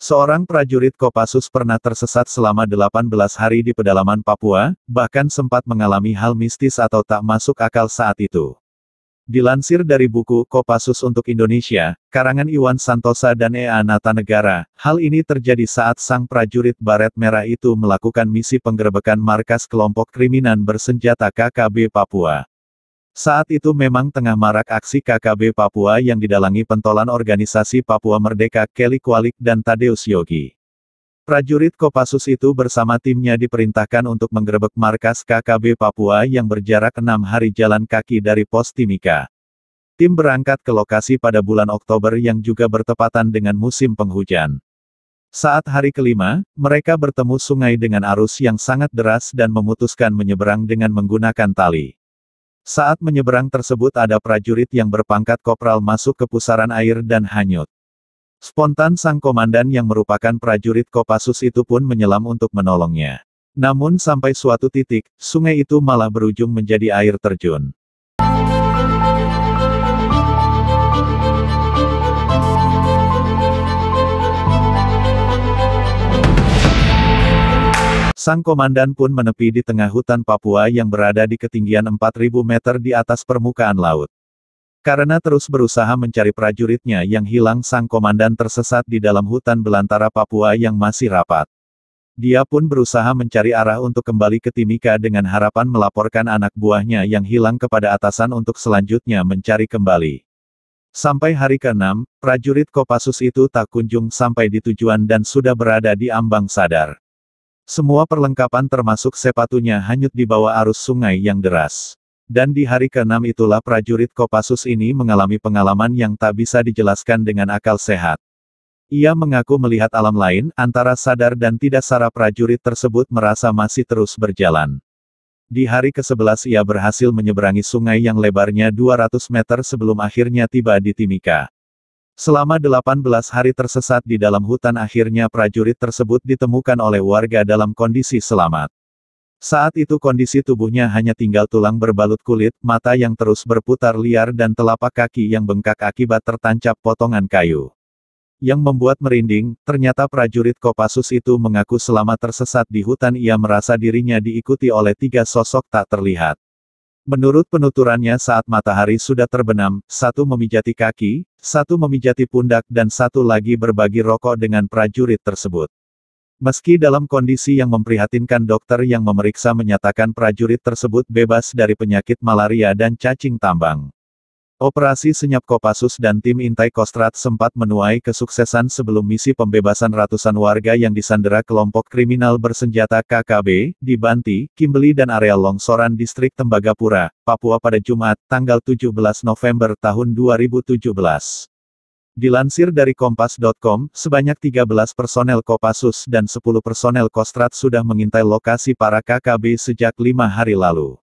Seorang prajurit Kopassus pernah tersesat selama 18 hari di pedalaman Papua, bahkan sempat mengalami hal mistis atau tak masuk akal saat itu. Dilansir dari buku Kopassus untuk Indonesia, karangan Iwan Santosa dan E.A. Natanegara, hal ini terjadi saat sang prajurit baret merah itu melakukan misi penggerebekan markas kelompok kriminal bersenjata KKB Papua. Saat itu memang tengah marak aksi KKB Papua yang didalangi pentolan organisasi Papua Merdeka Kelly Kwalik dan Tadeus Yogi. Prajurit Kopassus itu bersama timnya diperintahkan untuk menggerebek markas KKB Papua yang berjarak 6 hari jalan kaki dari Pos Timika. Tim berangkat ke lokasi pada bulan Oktober yang juga bertepatan dengan musim penghujan. Saat hari kelima, mereka bertemu sungai dengan arus yang sangat deras dan memutuskan menyeberang dengan menggunakan tali. Saat menyeberang tersebut ada prajurit yang berpangkat kopral masuk ke pusaran air dan hanyut. Spontan sang komandan yang merupakan prajurit Kopassus itu pun menyelam untuk menolongnya. Namun sampai suatu titik, sungai itu malah berujung menjadi air terjun. Sang komandan pun menepi di tengah hutan Papua yang berada di ketinggian 4.000 meter di atas permukaan laut. Karena terus berusaha mencari prajuritnya yang hilang, sang komandan tersesat di dalam hutan belantara Papua yang masih rapat. Dia pun berusaha mencari arah untuk kembali ke Timika dengan harapan melaporkan anak buahnya yang hilang kepada atasan untuk selanjutnya mencari kembali. Sampai hari ke-6, prajurit Kopassus itu tak kunjung sampai di tujuan dan sudah berada di ambang sadar. Semua perlengkapan termasuk sepatunya hanyut di bawah arus sungai yang deras. Dan di hari ke-6 itulah prajurit Kopassus ini mengalami pengalaman yang tak bisa dijelaskan dengan akal sehat. Ia mengaku melihat alam lain, antara sadar dan tidak sadar prajurit tersebut merasa masih terus berjalan. Di hari ke-11 ia berhasil menyeberangi sungai yang lebarnya 200 meter sebelum akhirnya tiba di Timika. Selama 18 hari tersesat di dalam hutan, akhirnya prajurit tersebut ditemukan oleh warga dalam kondisi selamat. Saat itu kondisi tubuhnya hanya tinggal tulang berbalut kulit, mata yang terus berputar liar dan telapak kaki yang bengkak akibat tertancap potongan kayu. Yang membuat merinding, ternyata prajurit Kopassus itu mengaku selama tersesat di hutan ia merasa dirinya diikuti oleh 3 sosok tak terlihat. Menurut penuturannya, saat matahari sudah terbenam, satu memijati kaki, satu memijati pundak dan satu lagi berbagi rokok dengan prajurit tersebut. Meski dalam kondisi yang memprihatinkan, dokter yang memeriksa menyatakan prajurit tersebut bebas dari penyakit malaria dan cacing tambang. Operasi senyap Kopassus dan tim Intai Kostrad sempat menuai kesuksesan sebelum misi pembebasan ratusan warga yang disandera kelompok kriminal bersenjata KKB, di Banti, Kimbeli dan area longsoran distrik Tembagapura, Papua pada Jumat, tanggal 17 November tahun 2017. Dilansir dari Kompas.com, sebanyak 13 personel Kopassus dan 10 personel Kostrad sudah mengintai lokasi para KKB sejak 5 hari lalu.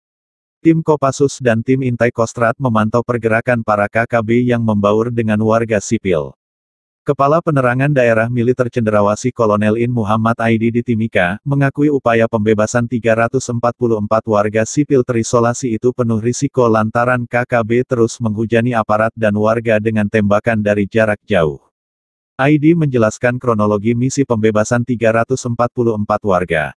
Tim Kopassus dan tim Intai Kostrad memantau pergerakan para KKB yang membaur dengan warga sipil. Kepala Penerangan Daerah Militer Cenderawasih Kolonel In Muhammad Aidi di Timika, mengakui upaya pembebasan 344 warga sipil terisolasi itu penuh risiko lantaran KKB terus menghujani aparat dan warga dengan tembakan dari jarak jauh. Aidi menjelaskan kronologi misi pembebasan 344 warga.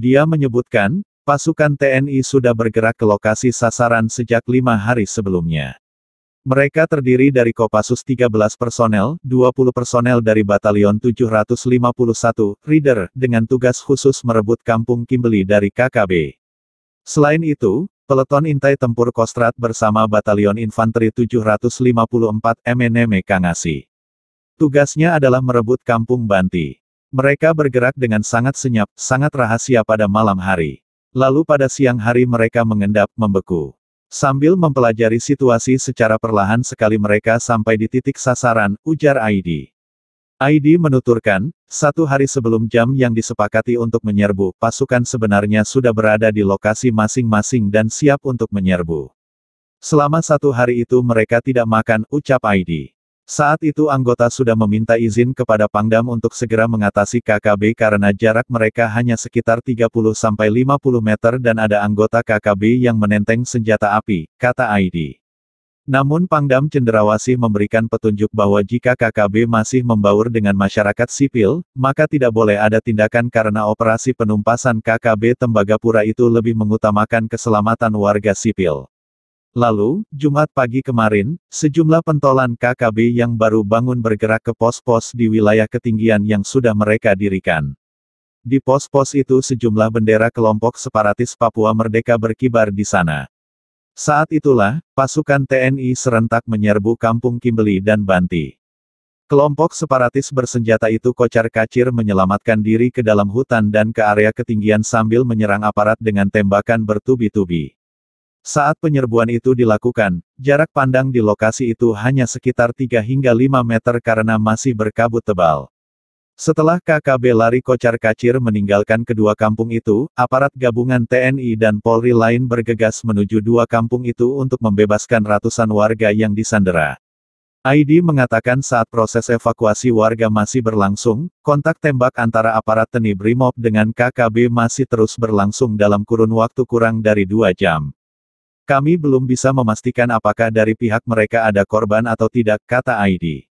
Dia menyebutkan, pasukan TNI sudah bergerak ke lokasi sasaran sejak 5 hari sebelumnya. Mereka terdiri dari Kopassus 13 personel, 20 personel dari Batalion 751, Reader, dengan tugas khusus merebut kampung Kimbeli dari KKB. Selain itu, Peleton Intai Tempur Kostrad bersama Batalion Infanteri 754 MNM Kangasi. Tugasnya adalah merebut kampung Banti. Mereka bergerak dengan sangat senyap, sangat rahasia pada malam hari. Lalu pada siang hari mereka mengendap, membeku. Sambil mempelajari situasi secara perlahan sekali mereka sampai di titik sasaran, ujar Aidi. Aidi menuturkan, 1 hari sebelum jam yang disepakati untuk menyerbu, pasukan sebenarnya sudah berada di lokasi masing-masing dan siap untuk menyerbu. Selama 1 hari itu mereka tidak makan, ucap Aidi. Saat itu anggota sudah meminta izin kepada Pangdam untuk segera mengatasi KKB karena jarak mereka hanya sekitar 30-50 meter dan ada anggota KKB yang menenteng senjata api, kata ID. Namun Pangdam Cenderawasih memberikan petunjuk bahwa jika KKB masih membaur dengan masyarakat sipil, maka tidak boleh ada tindakan karena operasi penumpasan KKB Tembagapura itu lebih mengutamakan keselamatan warga sipil. Lalu, Jumat pagi kemarin, sejumlah pentolan KKB yang baru bangun bergerak ke pos-pos di wilayah ketinggian yang sudah mereka dirikan. Di pos-pos itu sejumlah bendera kelompok separatis Papua Merdeka berkibar di sana. Saat itulah, pasukan TNI serentak menyerbu kampung Kimbeli dan Banti. Kelompok separatis bersenjata itu kocar-kacir menyelamatkan diri ke dalam hutan dan ke area ketinggian sambil menyerang aparat dengan tembakan bertubi-tubi. Saat penyerbuan itu dilakukan, jarak pandang di lokasi itu hanya sekitar 3 hingga 5 meter karena masih berkabut tebal. Setelah KKB lari kocar-kacir meninggalkan kedua kampung itu, aparat gabungan TNI dan Polri lain bergegas menuju dua kampung itu untuk membebaskan ratusan warga yang disandera. ID mengatakan saat proses evakuasi warga masih berlangsung, kontak tembak antara aparat TNI Brimob dengan KKB masih terus berlangsung dalam kurun waktu kurang dari 2 jam. Kami belum bisa memastikan apakah dari pihak mereka ada korban atau tidak, kata ID.